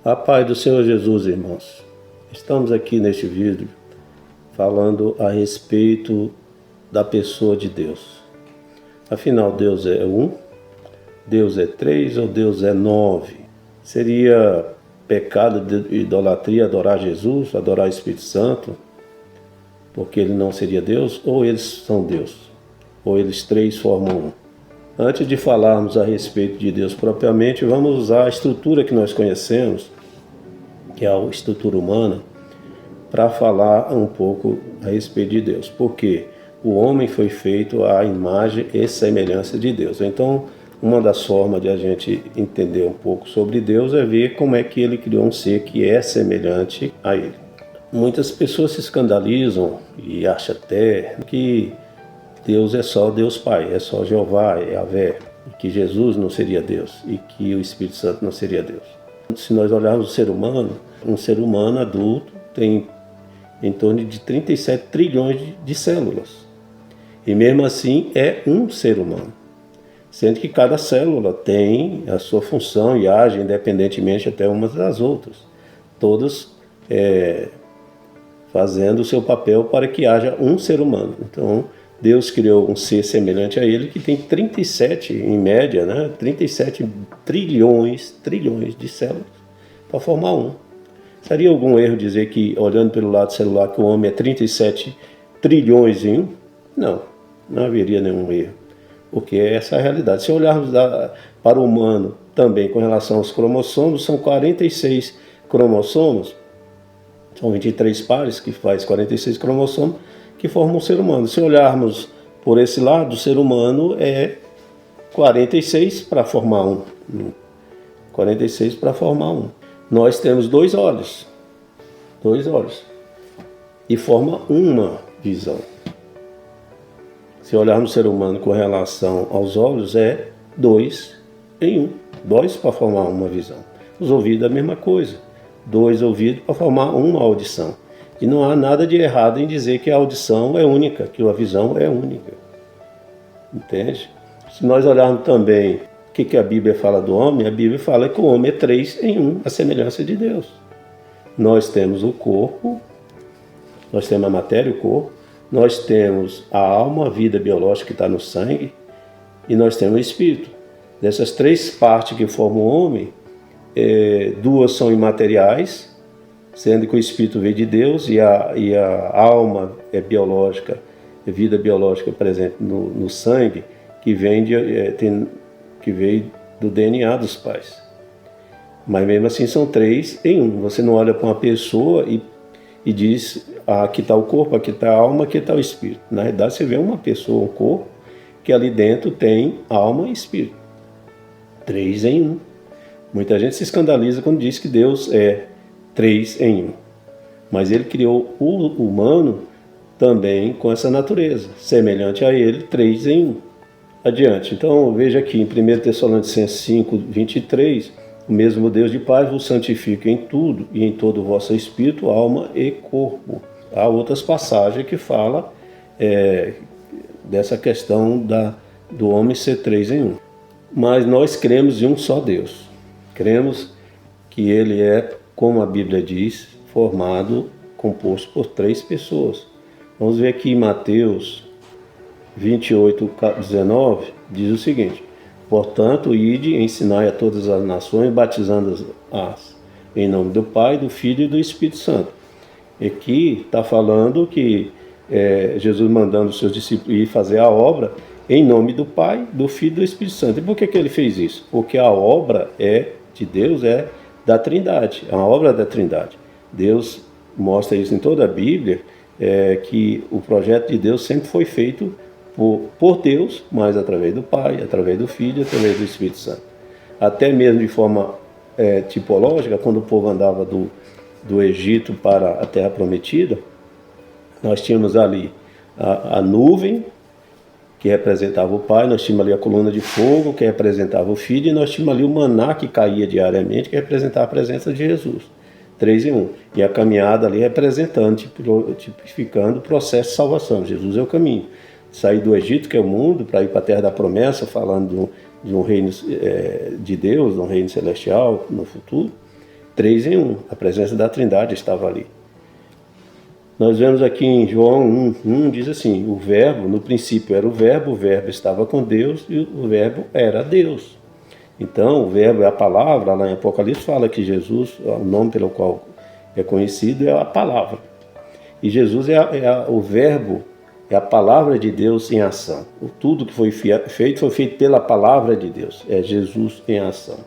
A paz do Senhor Jesus, irmãos. Estamos aqui neste vídeo falando a respeito da pessoa de Deus. Afinal, Deus é um, Deus é três ou Deus é 9? Seria pecado de idolatria adorar Jesus, adorar o Espírito Santo, porque ele não seria Deus? Ou eles são Deus? Ou eles três formam um? Antes de falarmos a respeito de Deus propriamente, vamos usar a estrutura que nós conhecemos, que é a estrutura humana, para falar um pouco a respeito de Deus. Porque o homem foi feito à imagem e semelhança de Deus. Então, uma das formas de a gente entender um pouco sobre Deus é ver como é que ele criou um ser que é semelhante a ele. Muitas pessoas se escandalizam e acham até que Deus é só Deus Pai, é só Jeová, é Yahvé, que Jesus não seria Deus e que o Espírito Santo não seria Deus. Se nós olharmos o ser humano, um ser humano adulto tem em torno de 37 trilhões de células. E mesmo assim é um ser humano. Sendo que cada célula tem a sua função e age independentemente até umas das outras. Todas fazendo o seu papel para que haja um ser humano. Então, Deus criou um ser semelhante a ele que tem 37, em média, 37 trilhões de células para formar um. Seria algum erro dizer que, olhando pelo lado celular, que o homem é 37 trilhões em um? Não haveria nenhum erro, porque essa é a realidade. Se olharmos para o humano também com relação aos cromossomos, são 46 cromossomos, são 23 pares, que faz 46 cromossomos, que formam um ser humano. Se olharmos por esse lado, o ser humano é 46 para formar um. 46 para formar um. Nós temos dois olhos, e forma uma visão. Se olharmos o ser humano com relação aos olhos, é 2 em 1. 2 para formar uma visão. Os ouvidos é a mesma coisa. 2 ouvidos para formar uma audição. E não há nada de errado em dizer que a audição é única, que a visão é única. Entende? Se nós olharmos também o que a Bíblia fala do homem, a Bíblia fala que o homem é 3 em 1, a semelhança de Deus. Nós temos o corpo, nós temos a matéria, o corpo, nós temos a alma, a vida biológica que está no sangue, e nós temos o espírito. Dessas 3 partes que formam o homem, 2 são imateriais, sendo que o espírito veio de Deus e a alma é biológica, é vida biológica presente no sangue, que veio do DNA dos pais. Mas mesmo assim são 3 em 1. Você não olha para uma pessoa e diz, aqui está o corpo, aqui está a alma, aqui está o espírito. Na verdade você vê uma pessoa, um corpo, que ali dentro tem alma e espírito. 3 em 1. Muita gente se escandaliza quando diz que Deus é 3 em 1. Mas ele criou o humano também com essa natureza, semelhante a ele, 3 em 1. Adiante. Então veja aqui em 1 Tessalonicenses 5, 23, o mesmo Deus de paz vos santifica em tudo e em todo o vosso espírito, alma e corpo. Há outras passagens que falam dessa questão do homem ser 3 em 1. Mas nós cremos em um só Deus. Cremos que ele é, como a Bíblia diz, composto por 3 pessoas. Vamos ver aqui em Mateus 28, 19, diz o seguinte: portanto, ide e ensinai a todas as nações, batizando-as em nome do Pai, do Filho e do Espírito Santo. Aqui está falando que Jesus mandando os seus discípulos ir fazer a obra em nome do Pai, do Filho e do Espírito Santo. E por que ele fez isso? Porque a obra de Deus é da Trindade, é uma obra da Trindade. Deus mostra isso em toda a Bíblia, que o projeto de Deus sempre foi feito por Deus, mas através do Pai, através do Filho, através do Espírito Santo. Até mesmo de forma tipológica, quando o povo andava do Egito para a Terra Prometida, nós tínhamos ali a nuvem, que representava o Pai, nós tínhamos ali a coluna de fogo, que representava o Filho, e nós tínhamos ali o maná que caía diariamente, que representava a presença de Jesus. 3 em 1. E a caminhada ali representando, tipificando o processo de salvação. Jesus é o caminho. Sair do Egito, que é o mundo, para ir para a Terra da Promessa, falando de um reino de Deus, de um reino celestial no futuro. três em um. A presença da Trindade estava ali. Nós vemos aqui em João 1, diz assim, o verbo, no princípio era o verbo estava com Deus e o verbo era Deus. Então, o verbo é a palavra, lá em Apocalipse fala que Jesus, o nome pelo qual é conhecido é a palavra. E Jesus o verbo, é a palavra de Deus em ação. Tudo que foi feito pela palavra de Deus. É Jesus em ação.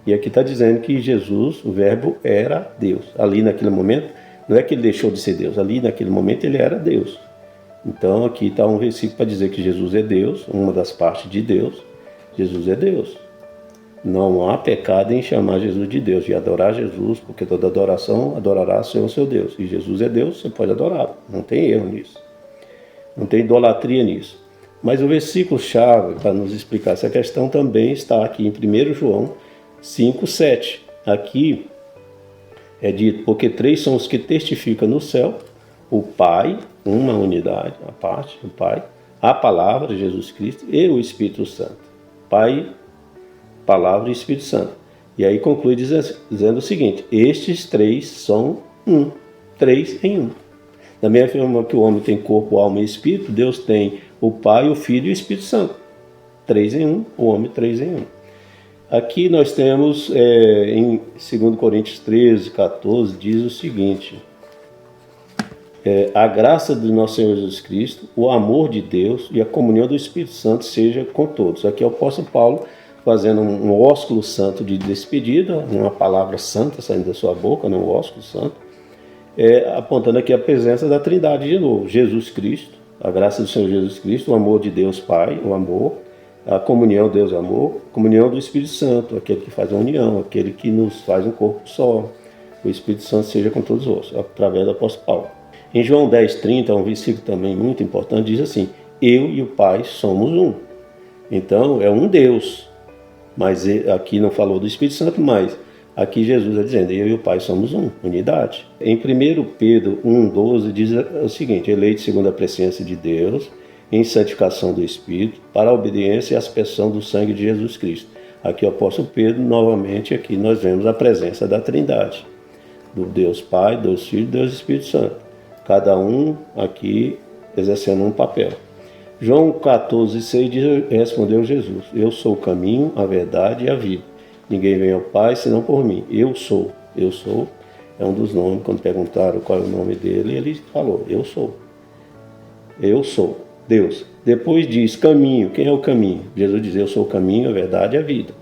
E aqui está dizendo que Jesus, o verbo, era Deus. Ali naquele momento, não é que ele deixou de ser Deus, ali naquele momento ele era Deus. Então aqui está um versículo para dizer que Jesus é Deus, uma das partes de Deus. Jesus é Deus. Não há pecado em chamar Jesus de Deus e adorar Jesus, porque toda adoração adorará o seu Deus. E Jesus é Deus, você pode adorá-lo. Não tem erro nisso. Não tem idolatria nisso. Mas o versículo-chave para nos explicar essa questão também está aqui em 1 João 5,7. Aqui é dito, porque três são os que testificam no céu, o Pai, uma unidade, a parte, o Pai, a Palavra, Jesus Cristo, e o Espírito Santo. Pai, Palavra e Espírito Santo. E aí conclui dizendo o seguinte, estes três são um, três em um. Da mesma forma que o homem tem corpo, alma e espírito, Deus tem o Pai, o Filho e o Espírito Santo. Três em um, o homem três em um. Aqui nós temos, em 2 Coríntios 13, 14, diz o seguinte, a graça do nosso Senhor Jesus Cristo, o amor de Deus e a comunhão do Espírito Santo seja com todos. Aqui é o apóstolo Paulo fazendo um ósculo santo de despedida, uma palavra santa saindo da sua boca, um ósculo santo, apontando aqui a presença da Trindade de novo. Jesus Cristo, a graça do Senhor Jesus Cristo, o amor de Deus Pai, o amor, a comunhão, Deus é amor, a comunhão do Espírito Santo, aquele que faz a união, aquele que nos faz um corpo só. O Espírito Santo seja com todos os, através do apóstolo Paulo. Em João 10,30, um versículo também muito importante, diz assim, eu e o Pai somos um. Então, é um Deus. Mas aqui não falou do Espírito Santo, mas aqui Jesus está dizendo, eu e o Pai somos um, unidade. Em 1 Pedro 1,12 diz o seguinte, eleito segundo a presciência de Deus, em santificação do Espírito, para a obediência e aspersão do sangue de Jesus Cristo. Aqui o apóstolo Pedro, novamente, aqui nós vemos a presença da Trindade, do Deus Pai, Deus Filho e Deus Espírito Santo. Cada um aqui exercendo um papel. João 14,6 respondeu Jesus, eu sou o caminho, a verdade e a vida. Ninguém vem ao Pai senão por mim. Eu sou é um dos nomes. Quando perguntaram qual é o nome dele, ele falou, eu sou, Deus. Depois diz caminho, quem é o caminho? Jesus diz, eu sou o caminho, a verdade e a vida.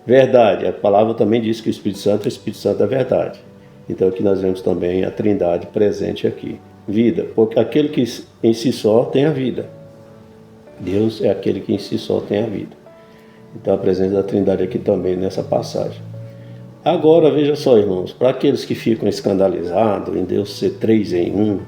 Verdade, a palavra também diz que o Espírito Santo é a verdade. Então aqui nós vemos também a Trindade presente aqui. Vida, porque aquele que em si só tem a vida. Deus é aquele que em si só tem a vida. Então a presença da Trindade aqui também nessa passagem. Agora veja só, irmãos, para aqueles que ficam escandalizados em Deus ser três em um,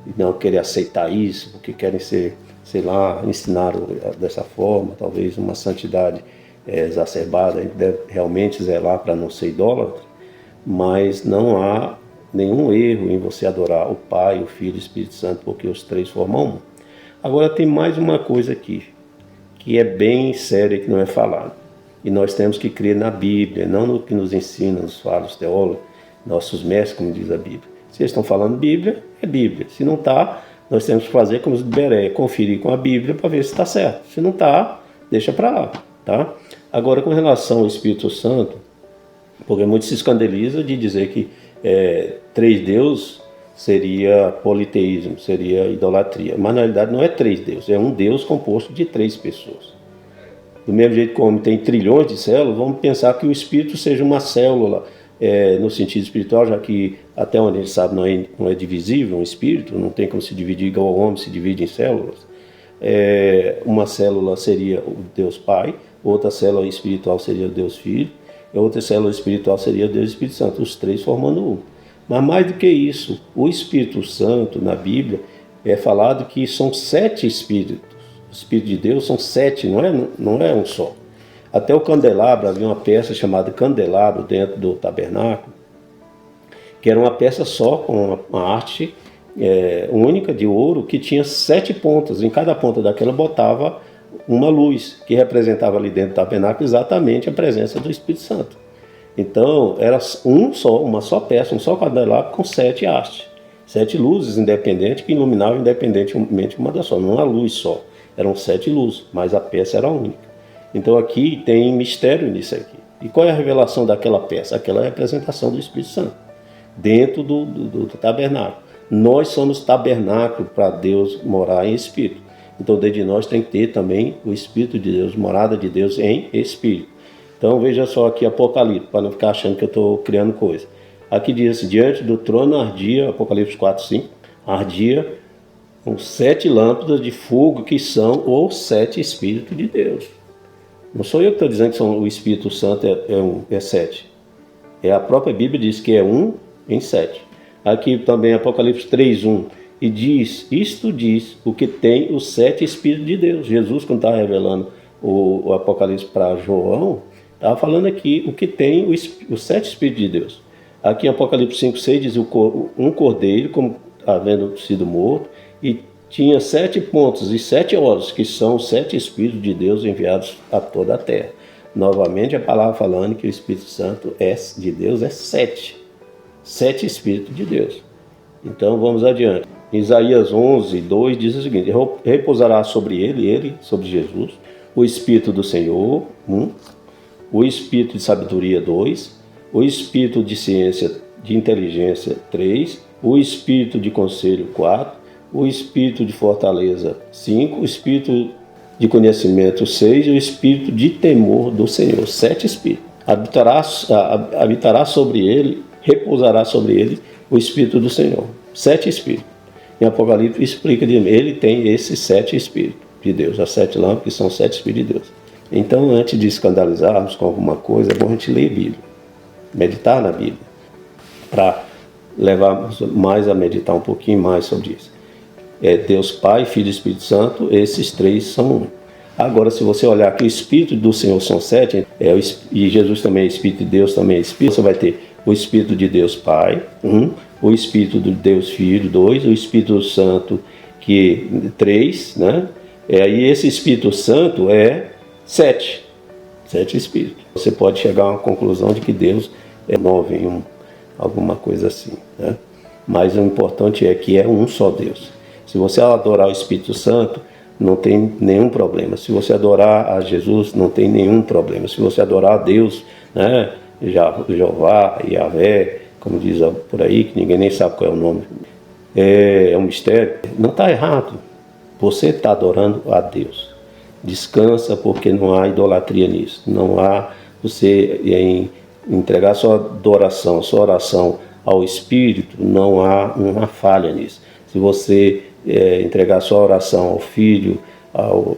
e não querem aceitar isso, porque querem ser, sei lá, ensinaram dessa forma, talvez uma santidade exacerbada, a gente deve realmente zelar para não ser idólatra, mas não há nenhum erro em você adorar o Pai, o Filho e o Espírito Santo, porque os três formam um. Agora tem mais uma coisa aqui, que é bem séria, que não é falado. E nós temos que crer na Bíblia, não no que nos ensinam, nos falam os teólogos, nossos mestres, como diz a Bíblia. Se eles estão falando Bíblia, é Bíblia. Se não está, nós temos que fazer como os Beré, conferir com a Bíblia para ver se está certo. Se não está, deixa para lá. Tá? Agora, com relação ao Espírito Santo, porque muito se escandaliza de dizer que três deuses seria politeísmo, seria idolatria. Mas na realidade não é três deuses, é um Deus composto de três pessoas. Do mesmo jeito que o homem tem trilhões de células, vamos pensar que o Espírito seja uma célula, no sentido espiritual, já que até onde a gente sabe não é divisível um espírito, não tem como se dividir igual o homem se divide em células. Uma célula seria o Deus Pai, outra célula espiritual seria o Deus Filho, e outra célula espiritual seria o Deus Espírito Santo, os três formando um. Mas mais do que isso, o Espírito Santo na Bíblia é falado que são 7 espíritos. O Espírito de Deus são 7, não é um só. Até o candelabro, havia uma peça chamada candelabro dentro do tabernáculo, que era uma peça só, com uma arte única de ouro, que tinha 7 pontas. Em cada ponta daquela botava uma luz, que representava ali dentro do tabernáculo exatamente a presença do Espírito Santo. Então, era uma só peça, um só candelabro com 7 hastes. 7 luzes independentes que iluminavam independentemente uma da só. Não uma luz só. Eram 7 luzes, mas a peça era única. Então aqui tem mistério nisso aqui. E qual é a revelação daquela peça? Aquela é a representação do Espírito Santo, dentro do tabernáculo. Nós somos tabernáculo para Deus morar em Espírito. Então dentro de nós tem que ter também o Espírito de Deus, morada de Deus em Espírito. Então veja só aqui Apocalipse, para não ficar achando que eu estou criando coisa. Aqui diz assim, diante do trono ardia, Apocalipse 4, 5, ardia com 7 lâmpadas de fogo que são os 7 Espíritos de Deus. Não sou eu que estou dizendo que o Espírito Santo é 7. A própria Bíblia diz que é 1 em 7. Aqui também Apocalipse 3, 1. E isto diz o que tem os 7 Espíritos de Deus. Jesus, quando estava revelando o Apocalipse para João, estava falando aqui o que tem os 7 Espíritos de Deus. Aqui em Apocalipse 5, 6 diz um cordeiro, como havendo sido morto, e tinha 7 pontos e 7 olhos, que são os 7 Espíritos de Deus enviados a toda a terra. Novamente a palavra falando que o Espírito Santo de Deus é 7. 7 Espíritos de Deus. Então vamos adiante. Isaías 11, 2 diz o seguinte, repousará sobre ele, sobre Jesus, o Espírito do Senhor, 1, o Espírito de sabedoria, 2, o Espírito de ciência, de inteligência, 3, o Espírito de conselho, 4, o Espírito de fortaleza, 5, o Espírito de conhecimento, 6, e o Espírito de temor do Senhor, 7 Espíritos. Habitará sobre ele, repousará sobre ele o Espírito do Senhor, 7 Espíritos. Em Apocalipse explica que ele tem esses 7 Espíritos de Deus, as 7 lâmpadas que são 7 Espíritos de Deus. Então, antes de escandalizarmos com alguma coisa, é bom a gente ler a Bíblia, meditar na Bíblia, para levarmos mais a meditar um pouquinho mais sobre isso. Deus Pai, Filho e Espírito Santo, esses 3 são um. Agora, se você olhar que o Espírito do Senhor são 7, e Jesus também é Espírito de Deus, também é Espírito, você vai ter o Espírito de Deus Pai, 1, o Espírito de Deus Filho, 2, o Espírito Santo, que 3, né? E esse Espírito Santo é 7 Espíritos. Você pode chegar a uma conclusão de que Deus é 9 em 1, alguma coisa assim, né? Mas o importante é que é um só Deus. Se você adorar o Espírito Santo, não tem nenhum problema. Se você adorar a Jesus, não tem nenhum problema. Se você adorar a Deus, né, Jeová, Yahvé, como diz por aí, que ninguém nem sabe qual é o nome, é um mistério, não está errado. Você está adorando a Deus. Descansa, porque não há idolatria nisso. Não há você entregar sua adoração, sua oração ao Espírito, não há uma falha nisso. Se você entregar sua oração ao Filho,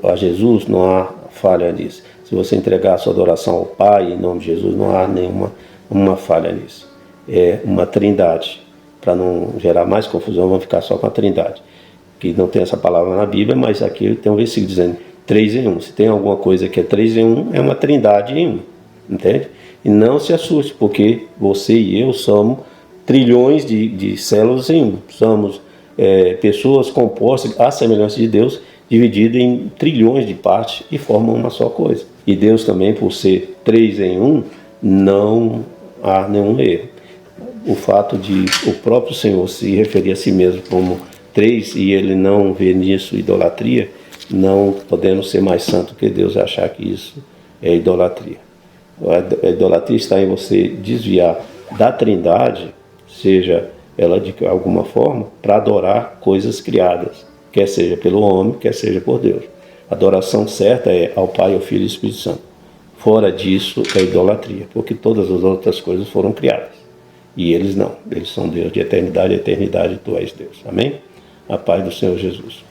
a Jesus, não há falha nisso. Se você entregar sua adoração ao Pai, em nome de Jesus, não há nenhuma falha nisso. É uma trindade. Para não gerar mais confusão, vamos ficar só com a trindade. Que não tem essa palavra na Bíblia, mas aqui tem um versículo dizendo 3 em 1. Se tem alguma coisa que é 3 em 1, é uma trindade em 1. Entende? E não se assuste, porque você e eu somos trilhões de células em 1. Somos pessoas compostas à semelhança de Deus, divididas em trilhões de partes e formam uma só coisa. E Deus também, por ser 3 em 1, não há nenhum erro. O fato de o próprio Senhor se referir a si mesmo como 3 e ele não vê nisso idolatria, não podemos ser mais santos que Deus e achar que isso é idolatria. A idolatria está em você desviar da trindade, seja ela de alguma forma, para adorar coisas criadas, quer seja pelo homem, quer seja por Deus. A adoração certa é ao Pai, ao Filho e ao Espírito Santo. Fora disso é idolatria, porque todas as outras coisas foram criadas. E eles não, eles são Deus de eternidade a eternidade, tu és Deus. Amém? A paz do Senhor Jesus.